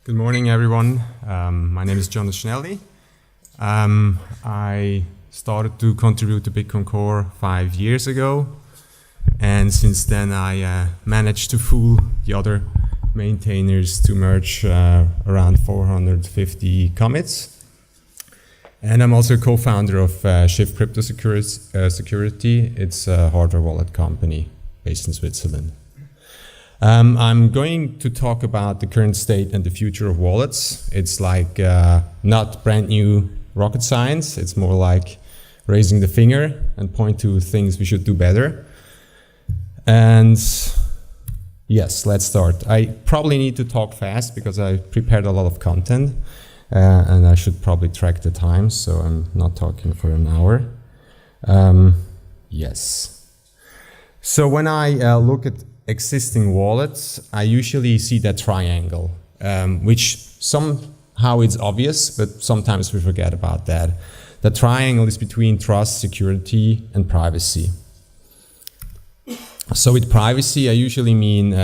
Good morning, everyone. My name is Jonas Schnelli. I started to contribute to Bitcoin Core 5 years ago, and since then I managed to fool the other maintainers to merge around 450 commits. And I'm also a co-founder of Shift Crypto Security. It's a hardware wallet company based in Switzerland. I'm going to talk about the current state and the future of wallets. It's like not brand new rocket science. It's more like raising the finger and point to things we should do better. And yes, let's start. I probably need to talk fast because I prepared a lot of content and I should probably track the time, so I'm not talking for an hour. Yes. So when I look at existing wallets, I usually see that triangle, which somehow it's obvious, but sometimes we forget about that. The triangle is between trust, security, and privacy. So with privacy, I usually mean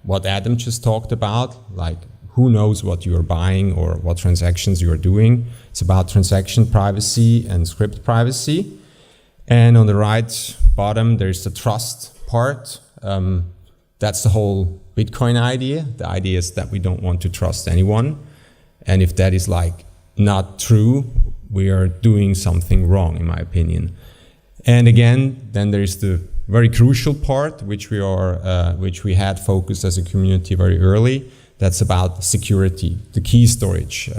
what Adam just talked about, like who knows what you are buying or what transactions you are doing. It's about transaction privacy and script privacy. And on the right bottom, there's the trust part. That's the whole Bitcoin idea. The idea is that we don't want to trust anyone. And if that is like not true, we are doing something wrong, in my opinion. And again, then there's the very crucial part, which we had focused as a community very early. That's about security, the key storage.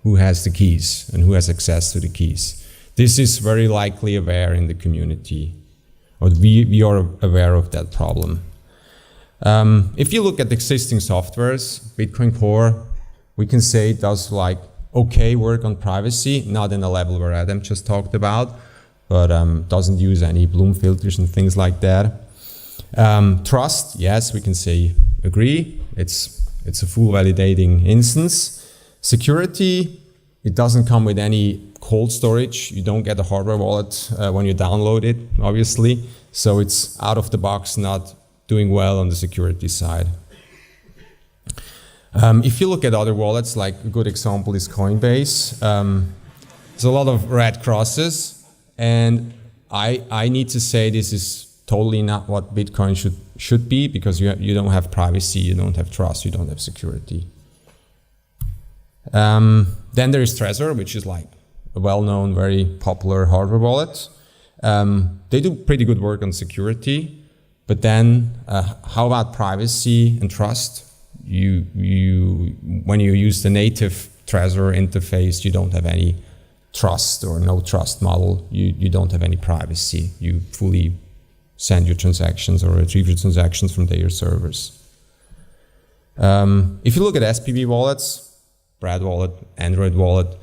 Who has the keys and who has access to the keys? This is very likely aware in the community, or we are aware of that problem. If you look at existing softwares, Bitcoin Core, we can say it does like okay work on privacy, not in a level where Adam just talked about, but doesn't use any Bloom filters and things like that. Trust, yes, we can say agree. It's a full validating instance. Security, it doesn't come with any cold storage. You don't get a hardware wallet when you download it, obviously. So it's out of the box, not doing well on the security side. If you look at other wallets, like a good example is Coinbase, there's a lot of red crosses, and I need to say this is totally not what Bitcoin should be, because you don't have privacy, you don't have trust, you don't have security. Then there is Trezor, which is like a well-known, very popular hardware wallet. They do pretty good work on security. But then, how about privacy and trust? When you use the native Trezor interface, you don't have any trust or no trust model. You don't have any privacy. You fully send your transactions or retrieve your transactions from their servers. If you look at SPV wallets, Brad Wallet, Android Wallet,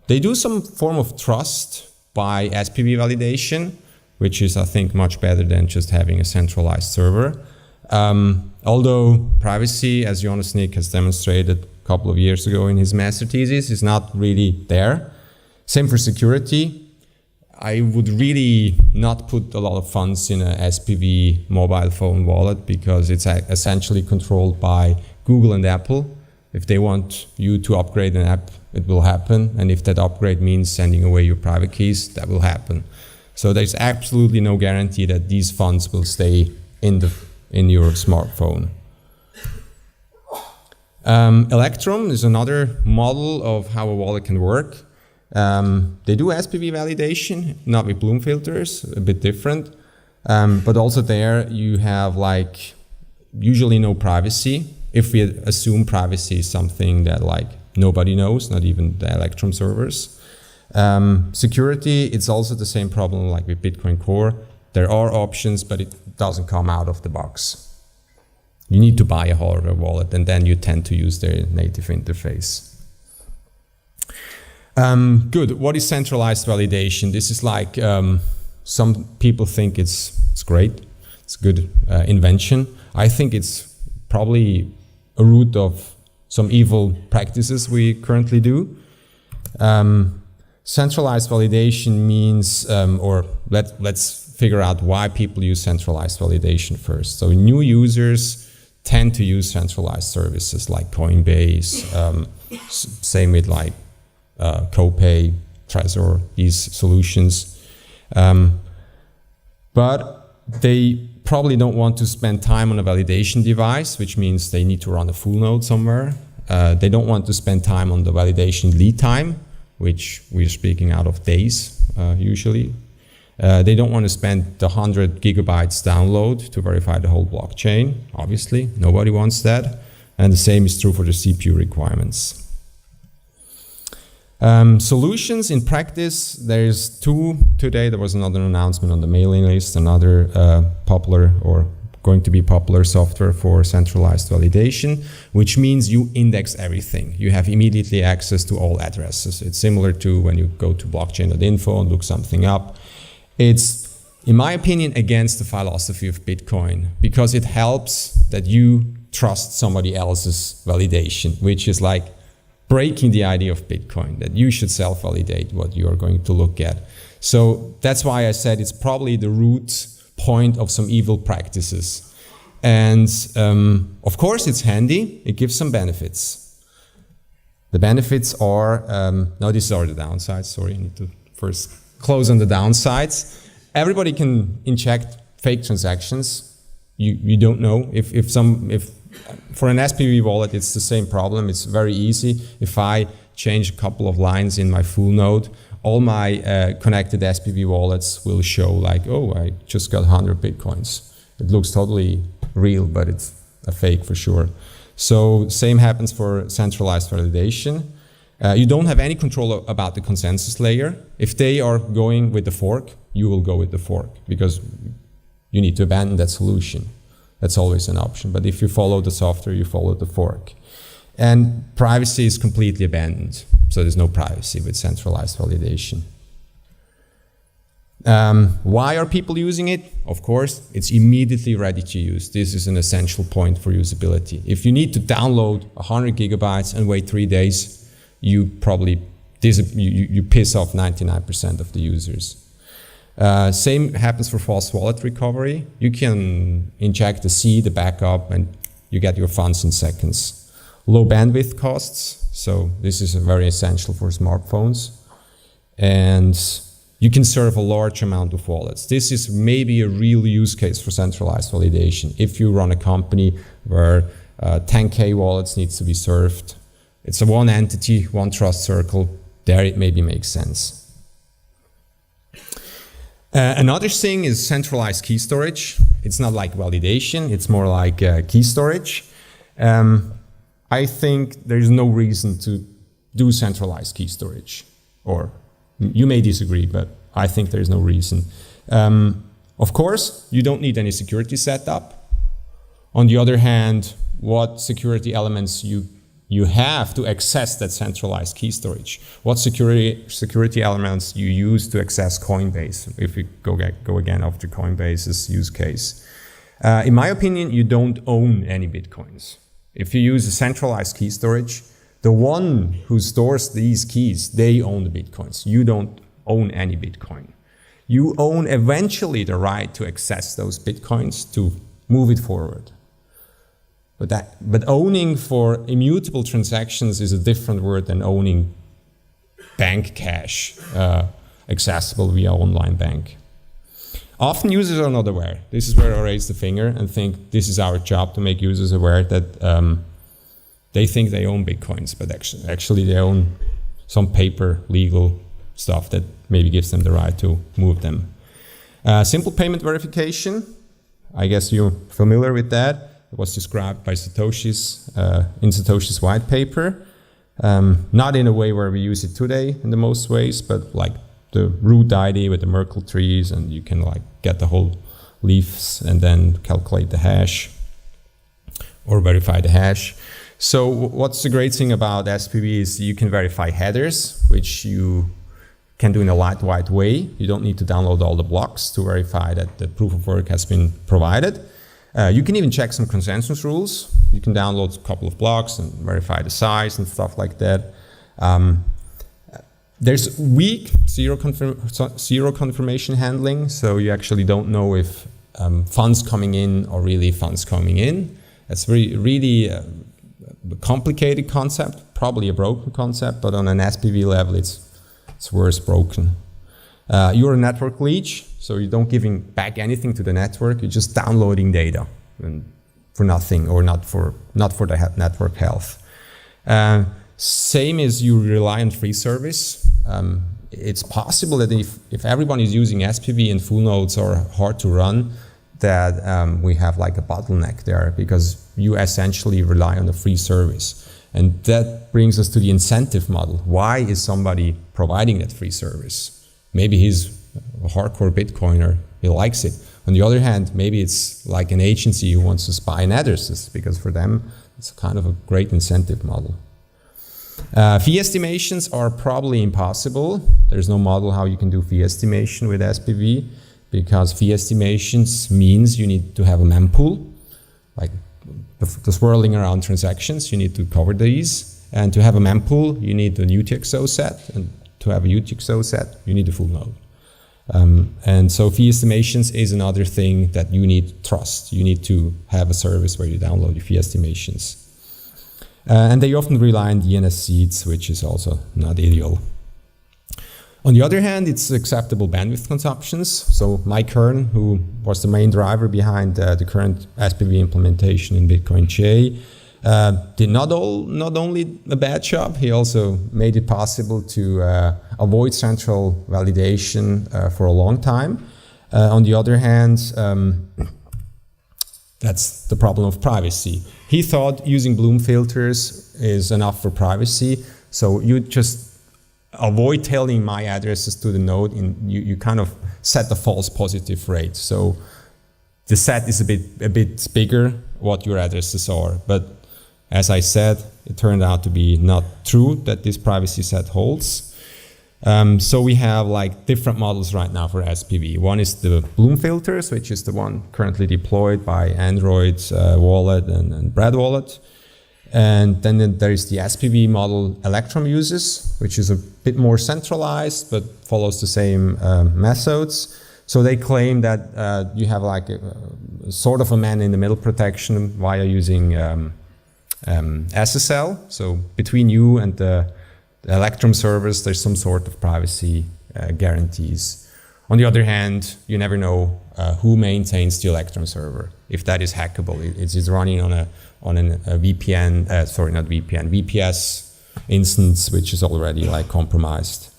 they do some form of trust by SPV validation, which is, I think, much better than just having a centralized server. Although privacy, as Jonas Nick has demonstrated a couple of years ago in his master thesis, is not really there. Same for security. I would really not put a lot of funds in a SPV mobile phone wallet, because it's essentially controlled by Google and Apple. If they want you to upgrade an app, it will happen. And if that upgrade means sending away your private keys, that will happen. So there's absolutely no guarantee that these funds will stay in your smartphone. Electrum is another model of how a wallet can work. They do SPV validation, not with Bloom filters, a bit different. But also there you have like usually no privacy. If we assume privacy is something that like nobody knows, not even the Electrum servers. Security, it's also the same problem like with Bitcoin Core. There are options, but it doesn't come out of the box. You need to buy a hardware wallet, and then you tend to use their native interface. Good. What is centralized validation? This is like some people think it's great. It's a good invention. I think it's probably a root of some evil practices we currently do. Centralized validation means, or let's figure out why people use centralized validation first. So new users tend to use centralized services like Coinbase, same with like Copay, Trezor, these solutions. But they probably don't want to spend time on a validation device, which means they need to run a full node somewhere. They don't want to spend time on the validation lead time, which we're speaking out of days usually. They don't want to spend the 100 gigabytes download to verify the whole blockchain. Obviously, nobody wants that. And the same is true for the CPU requirements. Solutions in practice, there's two today. There was another announcement on the mailing list, another popular or going to be popular software for centralized validation, which means you index everything. You have immediately access to all addresses. It's similar to when you go to blockchain.info and look something up. It's, in my opinion, against the philosophy of Bitcoin, because it helps that you trust somebody else's validation, which is like breaking the idea of Bitcoin, that you should self-validate what you are going to look at. So that's why I said it's probably the root point of some evil practices. And of course it's handy, it gives some benefits. The benefits are, no, these are the downsides, sorry, I need to first close on the downsides. Everybody can inject fake transactions. You don't know if for an SPV wallet, it's the same problem. It's very easy. If I change a couple of lines in my full node, all my connected SPV wallets will show like, oh, I just got 100 Bitcoins. It looks totally real, but it's a fake for sure. So same happens for centralized validation. You don't have any control about the consensus layer. If they are going with the fork, you will go with the fork because you need to abandon that solution. That's always an option. But if you follow the software, you follow the fork. And privacy is completely abandoned. So there's no privacy with centralized validation. Why are people using it? Of course, it's immediately ready to use. This is an essential point for usability. If you need to download 100 gigabytes and wait 3 days, you probably you piss off 99% of the users. Same happens for false wallet recovery. You can inject the seed, the backup, and you get your funds in seconds. Low bandwidth costs, so this is very essential for smartphones. And you can serve a large amount of wallets. This is maybe a real use case for centralized validation. If you run a company where 10K wallets needs to be served, it's a one entity, one trust circle, there it maybe makes sense. Another thing is centralized key storage. It's not like validation, it's more like key storage. I think there's no reason to do centralized key storage. Or you may disagree, but I think there's no reason. Of course, you don't need any security setup. On the other hand, what security elements you have to access that centralized key storage? What security elements you use to access Coinbase, if we go again after Coinbase's use case? In my opinion, you don't own any Bitcoins. If you use a centralized key storage, the one who stores these keys, they own the Bitcoins. You don't own any Bitcoin. You own eventually the right to access those Bitcoins to move it forward. But owning for immutable transactions is a different word than owning bank cash accessible via online bank. Often users are not aware. This is where I raise the finger and think this is our job to make users aware that they think they own Bitcoins, but actually they own some paper legal stuff that maybe gives them the right to move them. Simple payment verification, I guess you're familiar with that. It was described by Satoshi's in Satoshi's white paper. Not in a way where we use it today in the most ways, but like the root ID with the Merkle trees, and you can like get the whole leaves and then calculate the hash or verify the hash. So what's the great thing about SPV is you can verify headers, which you can do in a lightweight way. You don't need to download all the blocks to verify that the proof of work has been provided. You can even check some consensus rules. You can download a couple of blocks and verify the size and stuff like that. There's weak zero confirmation handling, so you actually don't know if funds coming in are really funds coming in. It's really a complicated concept, probably a broken concept, but on an SPV level, it's worse broken. You're a network leech, so you don't giving back anything to the network. You're just downloading data and for nothing, or not for the network health. Same as you rely on free service. It's possible that if everyone is using SPV and full nodes are hard to run, that we have like a bottleneck there, because you essentially rely on a free service. And that brings us to the incentive model. Why is somebody providing that free service? Maybe he's a hardcore Bitcoiner, he likes it. On the other hand, maybe it's like an agency who wants to spy on addresses, because for them, it's kind of a great incentive model. Fee estimations are probably impossible. There's no model how you can do fee estimation with SPV, because fee estimations means you need to have a mempool, like the swirling around transactions, you need to cover these. And to have a mempool, you need a UTXO set, and to have a UTXO set, you need a full node. And so fee estimations is another thing that you need trust. You need to have a service where you download your fee estimations. And they often rely on DNS seeds, which is also not ideal. On the other hand, it's acceptable bandwidth consumptions. So Mike Hearn, who was the main driver behind the current SPV implementation in Bitcoin J, did not only a bad job, he also made it possible to avoid central validation for a long time. On the other hand, that's the problem of privacy. He thought using Bloom filters is enough for privacy, so you just avoid telling my addresses to the node, and you kind of set a false positive rate. So the set is a bit bigger what your addresses are, but as I said, it turned out to be not true that this privacy set holds. So we have like different models right now for SPV. One is the Bloom filters, which is the one currently deployed by Android Wallet and Bread Wallet. And then there is the SPV model Electrum uses, which is a bit more centralized, but follows the same methods. So they claim that you have like a sort of a man-in-the-middle protection via using SSL. So between you and the Electrum servers, there's some sort of privacy guarantees. On the other hand, you never know who maintains the Electrum server. If that is hackable, it's running on a VPN, VPS instance, which is already like compromised.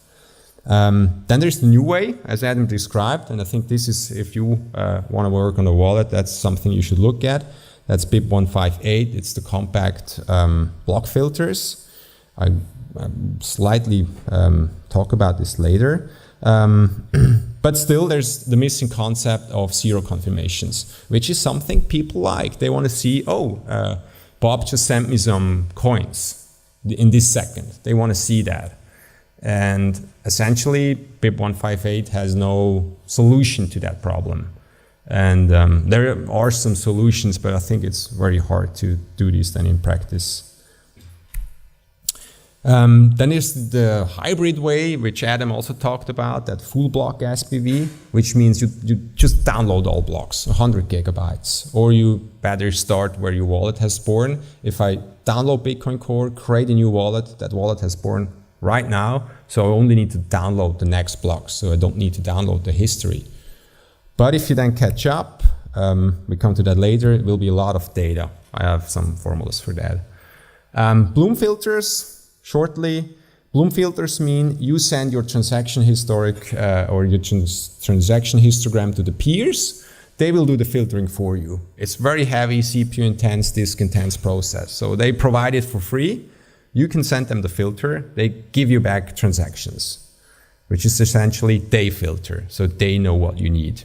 Then there's the new way, as Adam described, and I think this is, if you want to work on a wallet, that's something you should look at. That's BIP158. It's the compact block filters. I slightly talk about this later. But still, there's the missing concept of zero confirmations, which is something people like. They want to see, Bob just sent me some coins in this second. They want to see that. And essentially, BIP158 has no solution to that problem. And there are some solutions, but I think it's very hard to do this then in practice. Then there's the hybrid way, which Adam also talked about, that full block SPV, which means you just download all blocks, 100 gigabytes. Or you better start where your wallet has spawned. If I download Bitcoin Core, create a new wallet, that wallet has spawned right now, so I only need to download the next blocks, so I don't need to download the history. But if you then catch up, we come to that later, it will be a lot of data. I have some formulas for that. Bloom filters. Shortly, Bloom filters mean you send your transaction historic or your transaction histogram to the peers. They will do the filtering for you. It's very heavy, CPU intense, disk intense process. So they provide it for free. You can send them the filter. They give you back transactions, which is essentially they filter. So they know what you need.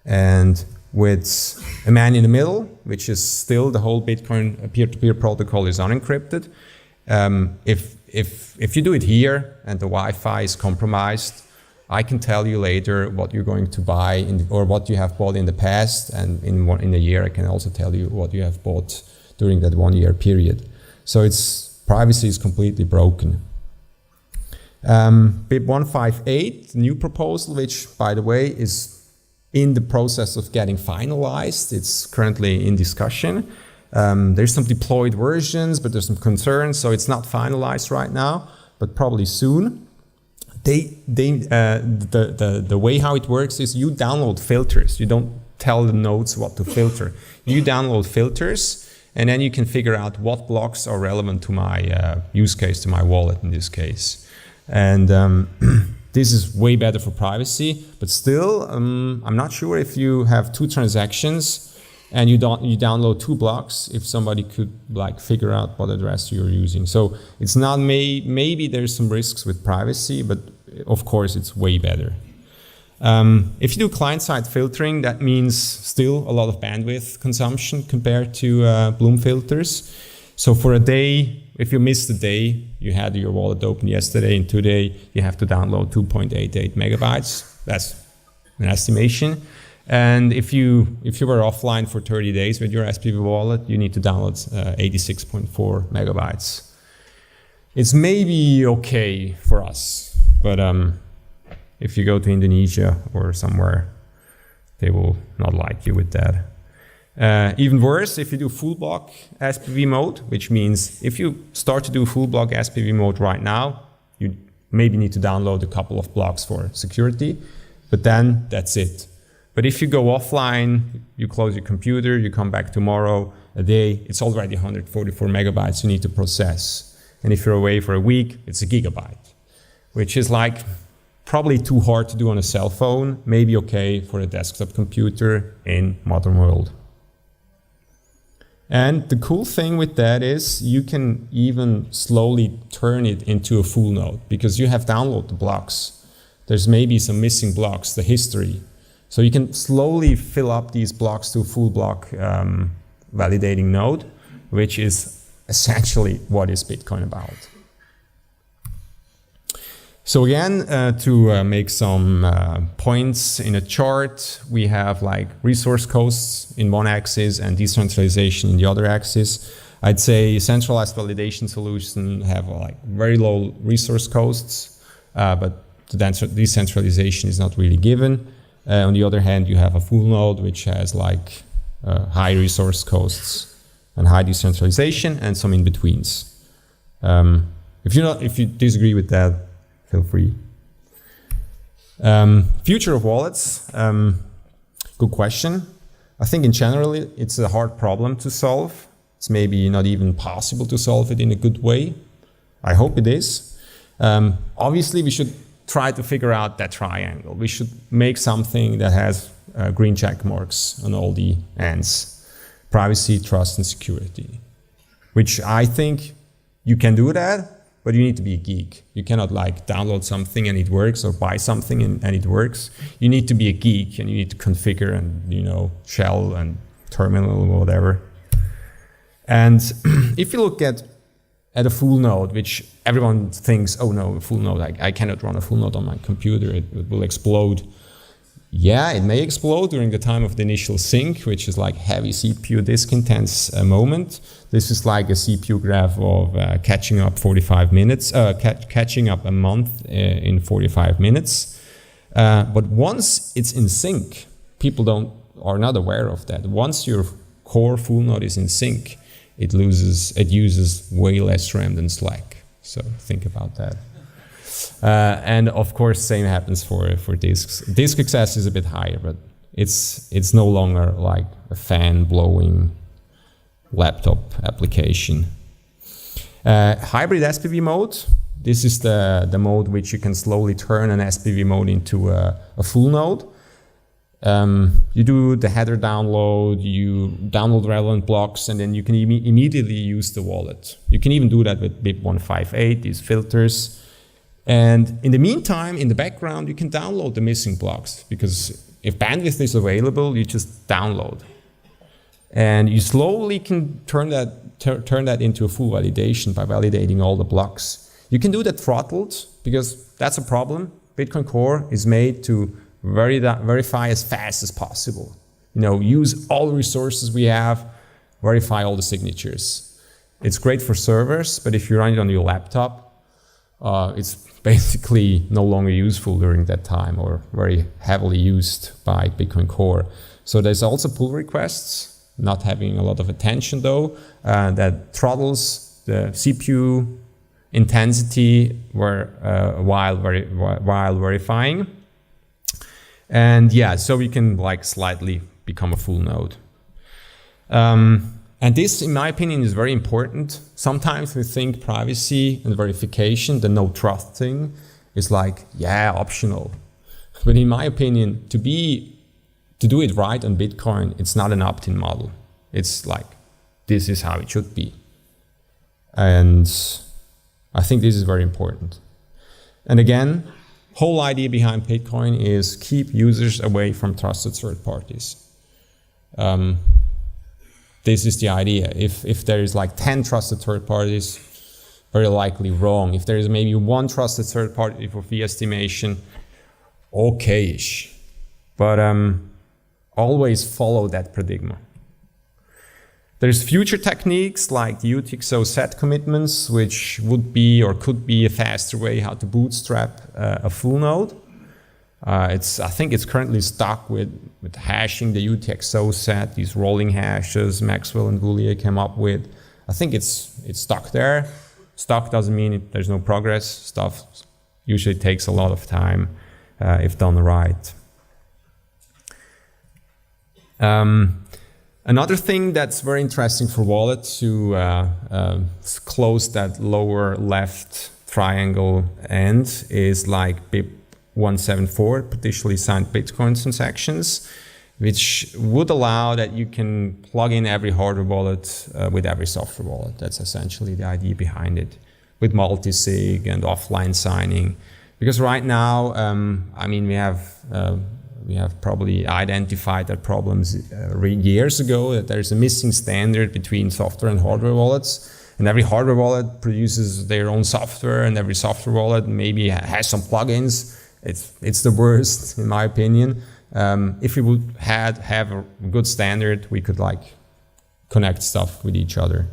And with a man in the middle, which is still the whole Bitcoin peer-to-peer protocol is unencrypted. If you do it here and the Wi-Fi is compromised, I can tell you later what you're going to buy or what you have bought in the past, and in a year I can also tell you what you have bought during that 1 year period. So privacy is completely broken. BIP158, new proposal, which by the way is in the process of getting finalized. It's currently in discussion. There's some deployed versions, but there's some concerns, so it's not finalized right now, but probably soon. The way how it works is you download filters. You don't tell the nodes what to filter. You download filters, and then you can figure out what blocks are relevant to my use case, to my wallet in this case. And this is way better for privacy, but still, I'm not sure if you have 2 transactions and you download 2 blocks, if somebody could like figure out what address you're using. So it's not maybe there's some risks with privacy, but of course it's way better. If you do client-side filtering, that means still a lot of bandwidth consumption compared to Bloom filters. So for a day, if you missed a day, you had your wallet open yesterday, and today you have to download 2.88 megabytes. That's an estimation. And if you were offline for 30 days with your SPV wallet, you need to download 86.4 megabytes. It's maybe okay for us, but if you go to Indonesia or somewhere, they will not like you with that. Even worse, if you do full block SPV mode, which means if you start to do full block SPV mode right now, you maybe need to download a couple of blocks for security, but then that's it. But if you go offline, you close your computer, you come back tomorrow, a day, it's already 144 megabytes you need to process. And if you're away for a week, it's a gigabyte, which is like probably too hard to do on a cell phone, maybe okay for a desktop computer in modern world. And the cool thing with that is you can even slowly turn it into a full node because you have downloaded the blocks. There's maybe some missing blocks, the history. So you can slowly fill up these blocks to a full block validating node, which is essentially what is Bitcoin about. So again, to make some points in a chart, we have like resource costs in one axis and decentralization in the other axis. I'd say centralized validation solutions have like very low resource costs, but the decentralization is not really given. On the other hand, you have a full node which has like high resource costs and high decentralization and some in-betweens. If you disagree with that, feel free. Future of wallets, good question. I think in general it's a hard problem to solve. It's maybe not even possible to solve it in a good way. I hope it is. Obviously we should try to figure out that triangle. We should make something that has green check marks on all the ends. Privacy, trust, and security. Which I think you can do that, but you need to be a geek. You cannot like download something and it works or buy something and it works. You need to be a geek and you need to configure and shell and terminal or whatever. And if you look at a full node, which everyone thinks, oh no, a full node, I cannot run a full node on my computer, it will explode. Yeah, it may explode during the time of the initial sync, which is like heavy CPU disk intense moment. This is like a CPU graph of catching up 45 minutes, catching up a month in 45 minutes. But once it's in sync, people are not aware of that. Once your core full node is in sync, it uses way less RAM than Slack. So think about that. And of course, same happens for disks. Disk access is a bit higher, but it's no longer like a fan blowing laptop application. Hybrid SPV mode. This is the mode which you can slowly turn an SPV mode into a full node. You do the header download, you download relevant blocks, and then you can immediately use the wallet. You can even do that with BIP158, these filters. And in the meantime, in the background, you can download the missing blocks, because if bandwidth is available, you just download. And you slowly can turn that into a full validation by validating all the blocks. You can do that throttled, because that's a problem. Bitcoin Core is made to verify as fast as possible. Use all the resources we have, verify all the signatures. It's great for servers, but if you run it on your laptop, it's basically no longer useful during that time or very heavily used by Bitcoin Core. So there's also pull requests. not having a lot of attention though, that throttles the CPU intensity while verifying. And yeah, so we can like slightly become a full node. And this, in my opinion, is very important. Sometimes we think privacy and verification, the no trust thing, is like, yeah, optional. But in my opinion, to do it right on Bitcoin, it's not an opt-in model. It's like, this is how it should be. And I think this is very important. And again, whole idea behind Bitcoin is keep users away from trusted third parties. This is the idea. If there is like 10 trusted third parties, very likely wrong. If there is maybe one trusted third party for fee estimation, okay-ish. But always follow that paradigm. There's future techniques like the UTXO set commitments, which would be or could be a faster way how to bootstrap a full node. I think it's currently stuck with hashing the UTXO set, these rolling hashes Maxwell and Voulier came up with. I think it's stuck there. Stuck doesn't mean there's no progress. Stuff usually takes a lot of time if done right. Another thing that's very interesting for wallet to close that lower left triangle end is like BIP174, partially signed Bitcoin transactions, which would allow that you can plug in every hardware wallet with every software wallet. That's essentially the idea behind it, with multi-sig and offline signing. Because right now, I mean, we have probably identified that problems years ago, that there's a missing standard between software and hardware wallets. And every hardware wallet produces their own software, and every software wallet maybe has some plugins. It's the worst, in my opinion. If we would have a good standard, we could like connect stuff with each other.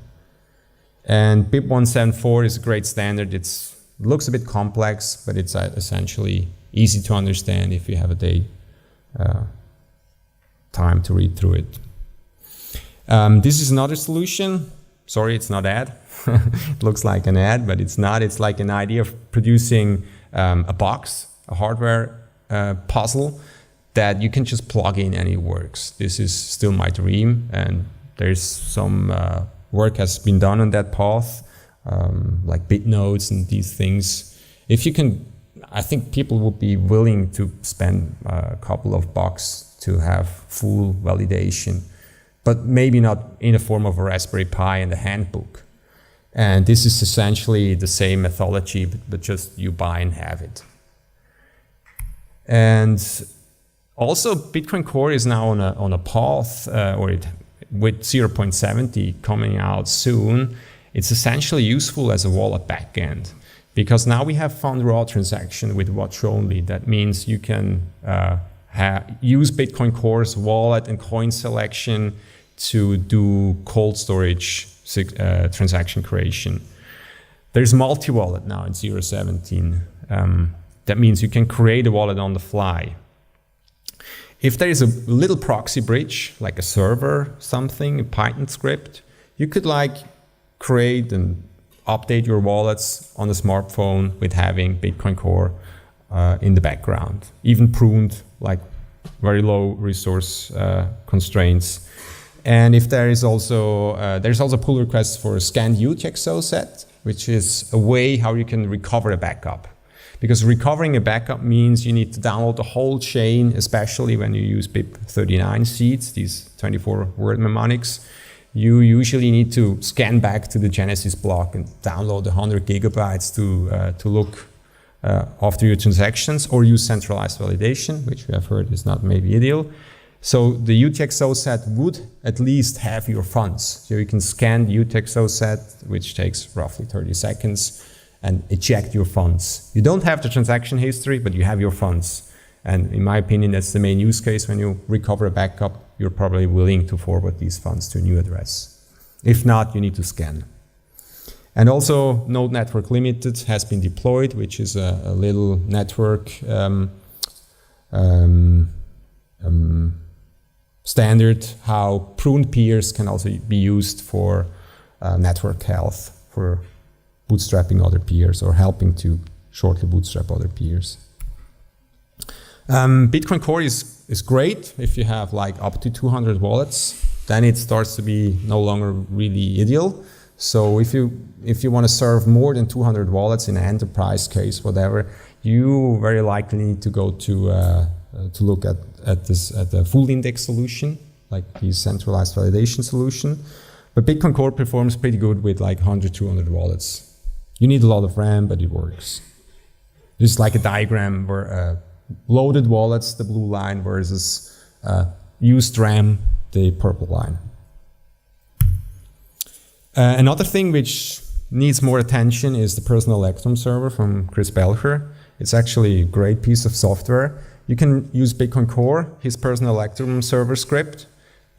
And BIP174 is a great standard. It looks a bit complex, but it's essentially easy to understand if you have a day time to read through it. This is another solution. Sorry, it's not ad. It looks like an ad, but it's not. It's like an idea of producing a box, a hardware puzzle that you can just plug in and it works. This is still my dream, and there's some work has been done on that path, like bit nodes and these things. If you can, I think people would be willing to spend a couple of bucks to have full validation, but maybe not in the form of a Raspberry Pi and a handbook. And this is essentially the same methodology, but just you buy and have it. And also, Bitcoin Core is now on a path, with 0.70 coming out soon. It's essentially useful as a wallet backend, because now we have fund raw transaction with watch only. That means you can use Bitcoin Core's wallet and coin selection to do cold storage transaction creation. There's multi-wallet now in 0.17. That means you can create a wallet on the fly. If there is a little proxy bridge, like a server, something, a Python script, you could like create and update your wallets on a smartphone with having Bitcoin Core in the background, even pruned, like very low resource constraints. And if there is also, there's also pull requests for a scanned UTXO set, which is a way how you can recover a backup. Because recovering a backup means you need to download the whole chain, especially when you use BIP39 seeds, these 24-word mnemonics. You usually need to scan back to the Genesis block and download 100 gigabytes to look after your transactions, or use centralized validation, which we have heard is not maybe ideal. So the UTXO set would at least have your funds. So you can scan the UTXO set, which takes roughly 30 seconds, and eject your funds. You don't have the transaction history, but you have your funds. And in my opinion, that's the main use case. When you recover a backup, you're probably willing to forward these funds to a new address. If not, you need to scan. And also, Node Network Limited has been deployed, which is a little standard how pruned peers can also be used for network health, for bootstrapping other peers or helping to shortly bootstrap other peers. Bitcoin Core is great if you have like up to 200 wallets. Then it starts to be no longer really ideal. So if you want to serve more than 200 wallets in an enterprise case, whatever, you very likely need to go to look at the full index solution, like the centralized validation solution. But Bitcoin Core performs pretty good with like 100, 200 wallets. You need a lot of RAM, but it works. There's like a diagram where loaded wallets, the blue line, versus used RAM, the purple line. Another thing which needs more attention is the personal Electrum server from Chris Belcher. It's actually a great piece of software. You can use Bitcoin Core, his personal Electrum server script,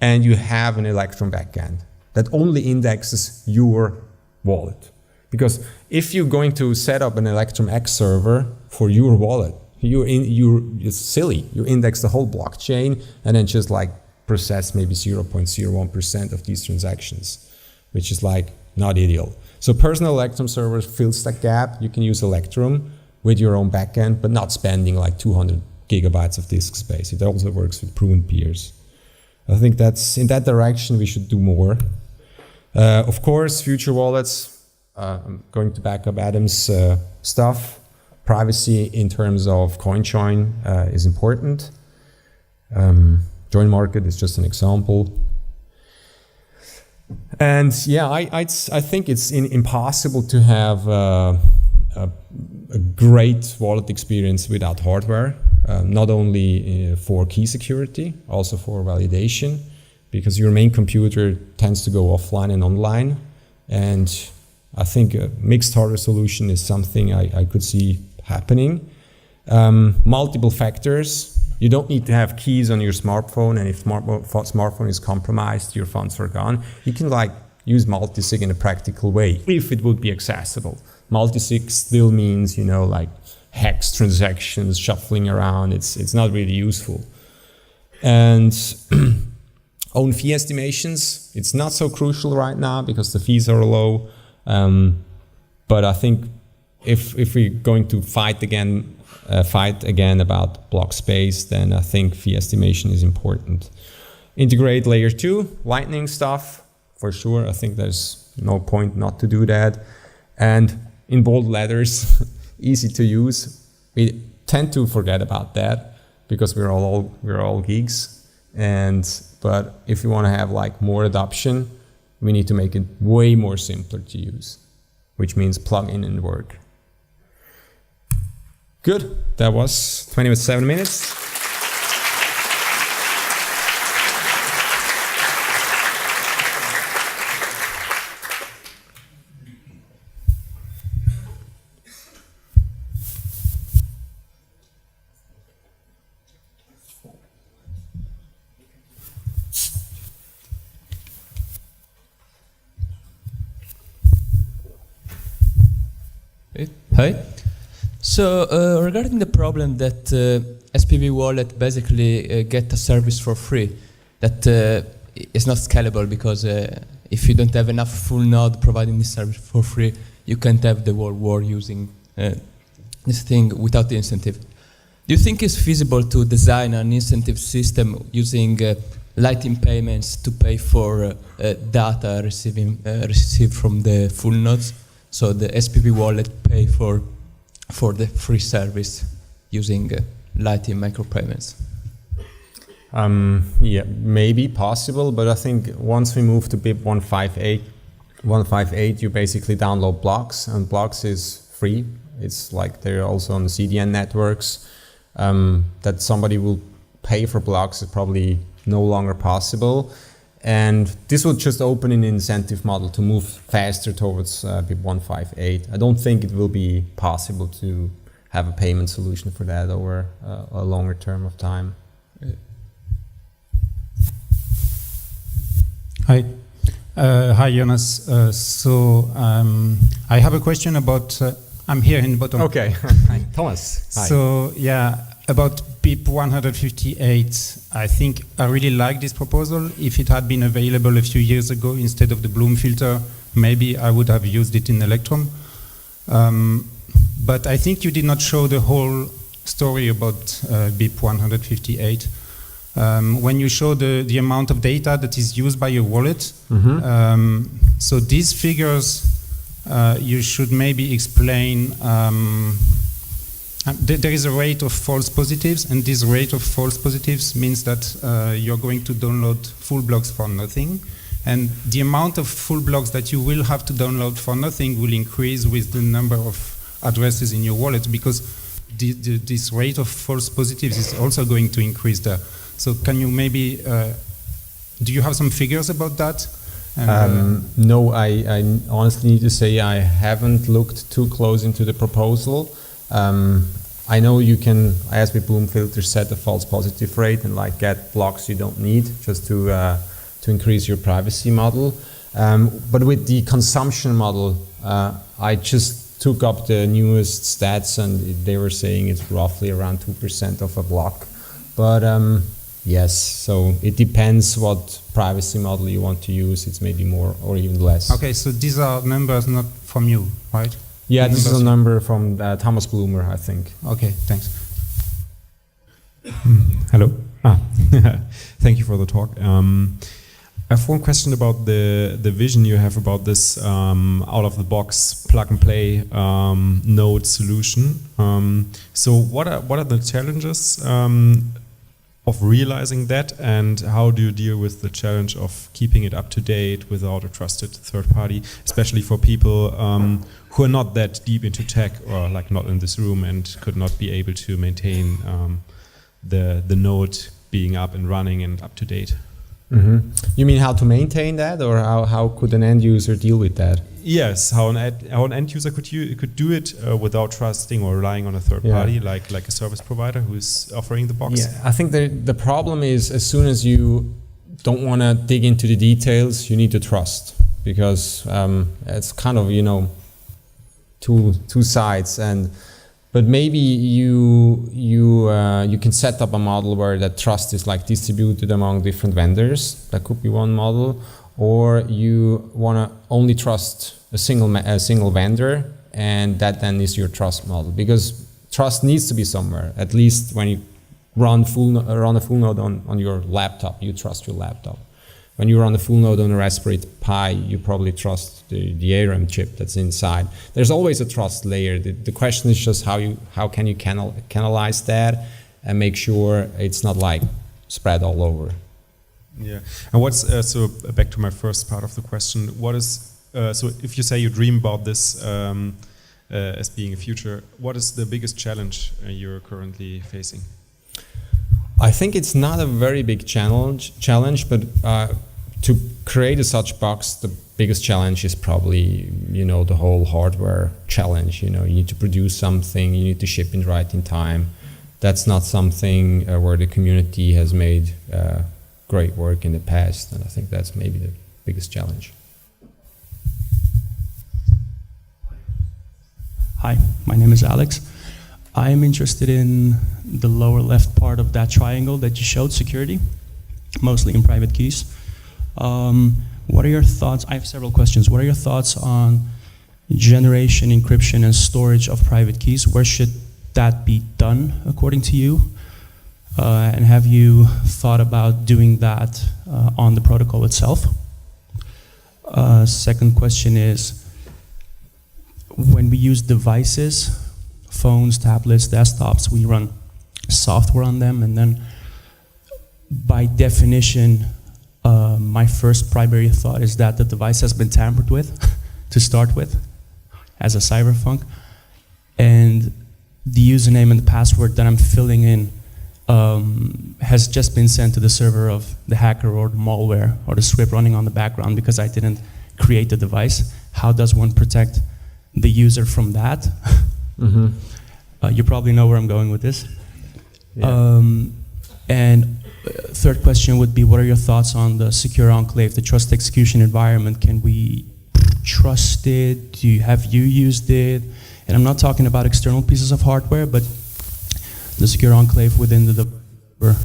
and you have an Electrum backend that only indexes your wallet. Because if you're going to set up an Electrum X server for your wallet, it's silly. You index the whole blockchain and then just like process maybe 0.01% of these transactions, which is like not ideal. So personal Electrum server fills that gap. You can use Electrum with your own backend, but not spending like 200 gigabytes of disk space. It also works with pruned peers. I think that's in that direction we should do more. Of course, future wallets. I'm going to back up Adam's stuff. Privacy in terms of CoinJoin is important. Join market is just an example. And yeah, I think it's impossible to have a great wallet experience without hardware, not only for key security, also for validation, because your main computer tends to go offline and online. And I think a mixed hardware solution is something I could see happening. Multiple factors. You don't need to have keys on your smartphone, and if smartphone is compromised, your funds are gone. You can like use multisig in a practical way if it would be accessible. Multisig still means, you know, like hex transactions, shuffling around. It's not really useful. And own fee estimations. It's not so crucial right now because the fees are low. But I think if we're going to fight again about block space, then I think fee estimation is important. Integrate layer 2, Lightning stuff, for sure. I think there's no point not to do that. And in bold letters, easy to use. We tend to forget about that because we're all geeks. But if you want to have like more adoption, we need to make it way more simpler to use, which means plug in and work. Good. That was 27 minutes. Hi. So regarding the problem that SPV wallet basically get a service for free, that is not scalable because if you don't have enough full node providing this service for free, you can't have the whole world using this thing without the incentive. Do you think it's feasible to design an incentive system using Lightning payments to pay for data received from the full nodes? So the SPV wallet pay for the free service using Lightning micropayments. Yeah, maybe possible, but I think once we move to BIP 158, you basically download blocks, and blocks is free. It's like they're also on the CDN networks. That somebody will pay for blocks is probably no longer possible. And this will just open an incentive model to move faster towards BIP 158. I don't think it will be possible to have a payment solution for that over a longer term of time. Hi. Hi, Jonas. I have a question about, I'm here in the bottom. Okay. Hi, Thomas. Hi. So, yeah, about BIP 158, I think I really like this proposal. If it had been available a few years ago instead of the Bloom filter, maybe I would have used it in Electrum. But I think you did not show the whole story about BIP 158. When you show the amount of data that is used by your wallet, so these figures, you should maybe explain. There is a rate of false positives, and this rate of false positives means that you're going to download full blocks for nothing. And the amount of full blocks that you will have to download for nothing will increase with the number of addresses in your wallet, because this rate of false positives is also going to increase there. So can you maybe, do you have some figures about that? No, I honestly need to say I haven't looked too close into the proposal. I know you can, as with Bloom filter, set a false positive rate and like get blocks you don't need just to increase your privacy model. But with the consumption model, I just took up the newest stats and they were saying it's roughly around 2% of a block. But yes, so it depends what privacy model you want to use. It's maybe more or even less. Okay, so these are numbers not from you, right? Yeah, this is a number from Thomas Bloomer, I think. Okay, thanks. Hello. Thank you for the talk. I have one question about the vision you have about this out-of-the-box plug-and-play node solution. So what are the challenges of realizing that, and how do you deal with the challenge of keeping it up to date without a trusted third party, especially for people who are not that deep into tech or like not in this room and could not be able to maintain the node being up and running and up to date? You mean how to maintain that, or how could an end user deal with that? Yes, how an end user could do it without trusting or relying on a third party, like a service provider who is offering the box. Yeah, I think the problem is as soon as you don't want to dig into the details, you need to trust, because it's kind of two sides. But maybe you can set up a model where that trust is like distributed among different vendors. That could be one model. Or you want to only trust a single vendor, and that then is your trust model. Because trust needs to be somewhere. At least when you run a full node on your laptop, you trust your laptop. When you run a full node on a Raspberry Pi, you probably trust the ARM chip that's inside. There's always a trust layer. The question is just how can you canalize that and make sure it's not like spread all over. Yeah, and what's so back to my first part of the question. What is so if you say you dream about this as being a future, what is the biggest challenge you're currently facing? I think it's not a very big challenge, but to create such box, the biggest challenge is probably the whole hardware challenge. You need to produce something, you need to ship it right in time. That's not something where the community has made great work in the past, and I think that's maybe the biggest challenge. Hi, my name is Alex. I am interested in the lower left part of that triangle that you showed, security, mostly in private keys. What are your thoughts? I have several questions. What are your thoughts on generation, encryption, and storage of private keys? Where should that be done, according to you? And have you thought about doing that on the protocol itself? Second question is, when we use devices, phones, tablets, desktops, we run software on them, and then by definition, my first primary thought is that the device has been tampered with to start with as a cyberpunk, and the username and the password that I'm filling in has just been sent to the server of the hacker or the malware or the script running on the background because I didn't create the device. How does one protect the user from that? You probably know where I'm going with this. Yeah. And third question would be, what are your thoughts on the secure enclave, the trust execution environment? Can we trust it? Have you used it? And I'm not talking about external pieces of hardware, but the secure enclave within the developer.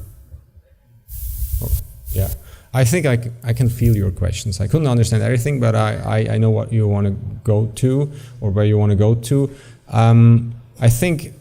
Yeah, I think I can feel your questions. I couldn't understand everything, but I know what you want to go to or where you want to go to. I think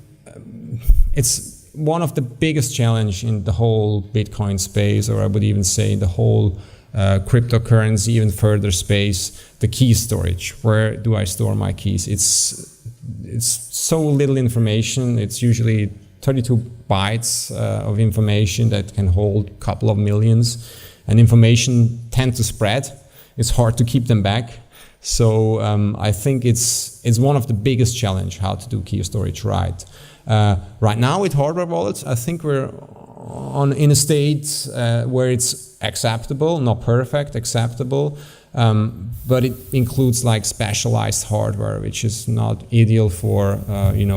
it's one of the biggest challenge in the whole Bitcoin space, or I would even say the whole cryptocurrency, even further space, the key storage. Where do I store my keys? It's so little information. It's usually 32 bytes of information that can hold a couple of millions, and information tend to spread. It's hard to keep them back. So I think it's one of the biggest challenge how to do key storage right. Right now with hardware wallets, I think we're in a state where it's acceptable, not perfect, acceptable, but it includes like specialized hardware, which is not ideal for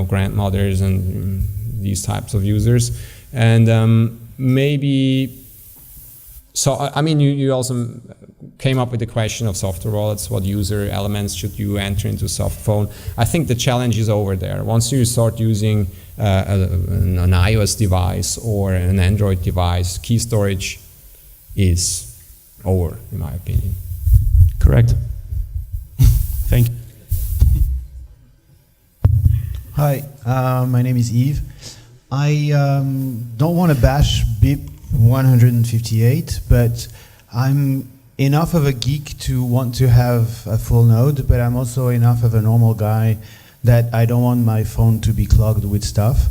grandmothers and these types of users. And maybe, so I mean, you also came up with the question of software wallets. What user elements should you enter into soft phone? I think the challenge is over there. Once you start using an iOS device or an Android device, key storage is over, in my opinion. Correct. Thank you. Hi, my name is Yves. I don't want to bash BIP 158, but I'm enough of a geek to want to have a full node, but I'm also enough of a normal guy that I don't want my phone to be clogged with stuff.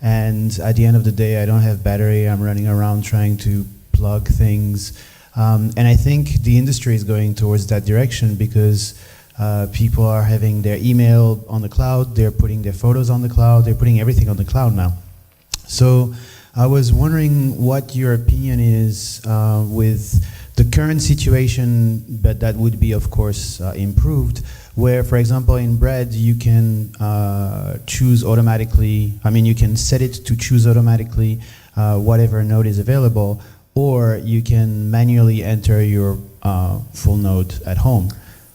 And at the end of the day, I don't have battery. I'm running around trying to plug things. And I think the industry is going towards that direction because people are having their email on the cloud, they're putting their photos on the cloud, they're putting everything on the cloud now. So I was wondering what your opinion is with the current situation, but that would be, of course, improved, where, for example, in Bread, you can choose automatically, I mean, you can set it to choose automatically whatever node is available, or you can manually enter your full node at home.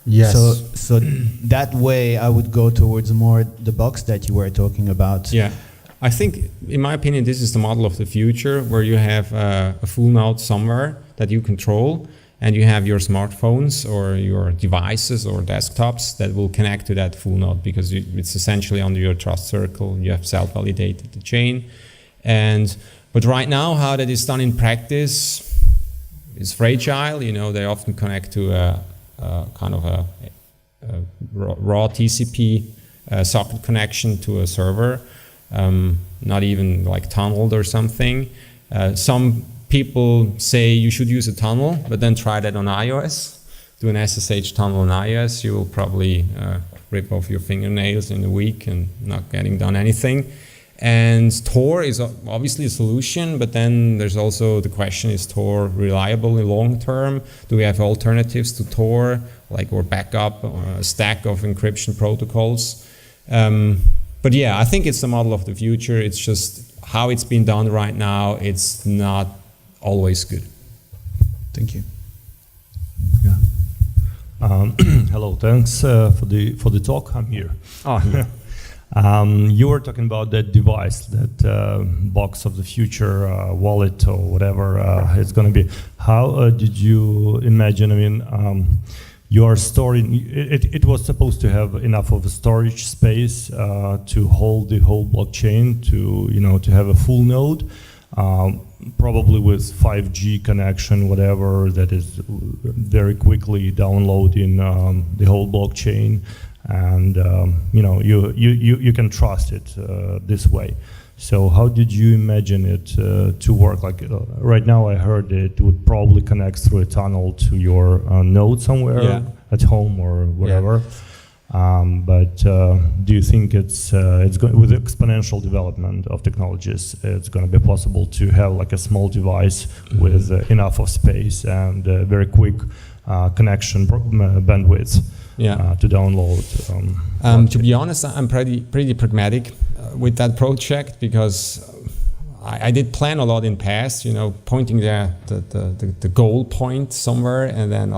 Yes. So that way, I would go towards more the box that you were talking about. Yeah. I think, in my opinion, this is the model of the future, where you have a full node somewhere that you control, and you have your smartphones or your devices or desktops that will connect to that full node, because it's essentially under your trust circle. You have self-validated the chain. But right now, how that is done in practice is fragile. You know, they often connect to a kind of a raw TCP socket connection to a server. Not even like tunneled or something. Some people say you should use a tunnel, but then try that on iOS. Do an SSH tunnel on iOS, you will probably rip off your fingernails in a week and not getting done anything. And Tor is obviously a solution, but then there's also the question, is Tor reliable in long term? Do we have alternatives to Tor, or backup, or a stack of encryption protocols? But yeah, I think it's the model of the future. It's just how it's been done right now. It's not always good. Thank you. Yeah. Hello. Thanks for the talk. I'm here. Oh, yeah. You were talking about that device, that box of the future, wallet or whatever it's going to be. How did you imagine? I mean. You are storing, it was supposed to have enough of a storage space to hold the whole blockchain, to have a full node, probably with 5G connection, whatever, that is very quickly downloading the whole blockchain, and you can trust it this way. So how did you imagine it to work? Right now, I heard it would probably connect through a tunnel to your node somewhere at home or whatever. Yeah. But do you think it's going, with exponential development of technologies, it's going to be possible to have a small device with enough of space and very quick connection bandwidth to download? To be honest, I'm pretty pragmatic with that project, because I did plan a lot in past, pointing the goal point somewhere, and then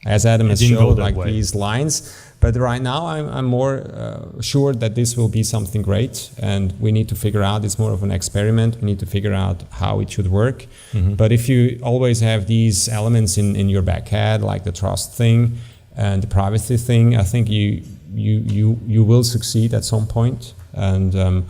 as Adam has showed, these lines. But right now, I'm more sure that this will be something great, and we need to figure out. It's more of an experiment. We need to figure out how it should work. But if you always have these elements in your back head, like the trust thing and the privacy thing, I think you will succeed at some point. And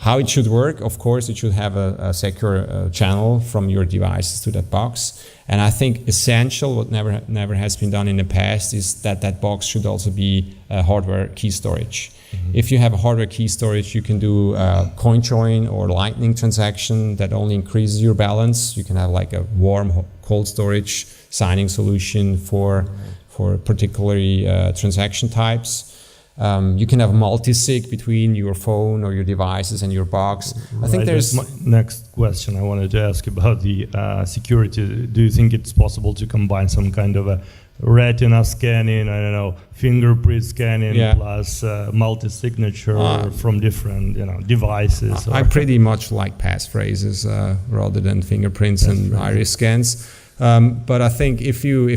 how it should work, of course, it should have a secure channel from your devices to that box. And I think essential, what never has been done in the past, is that box should also be hardware key storage. If you have a hardware key storage, you can do coin join or lightning transaction that only increases your balance. You can have like a warm cold storage signing solution for particularly transaction types. You can have multi-sig between your phone or your devices and your box. I think there's... My next question I wanted to ask about the security. Do you think it's possible to combine some kind of a retina scanning, I don't know, fingerprint scanning plus multi-signature from different devices? I pretty much like passphrases rather than fingerprints and iris scans. But I think if you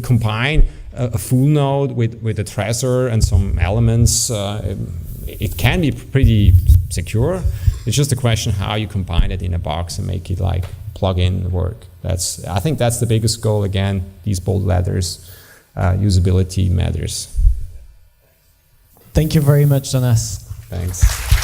combine a full node with a Trezor and some elements, it can be pretty secure. It's just a question how you combine it in a box and make it like plug in work. I think that's the biggest goal. Again, these bold letters, usability matters. Thank you very much, Jonas. Thanks.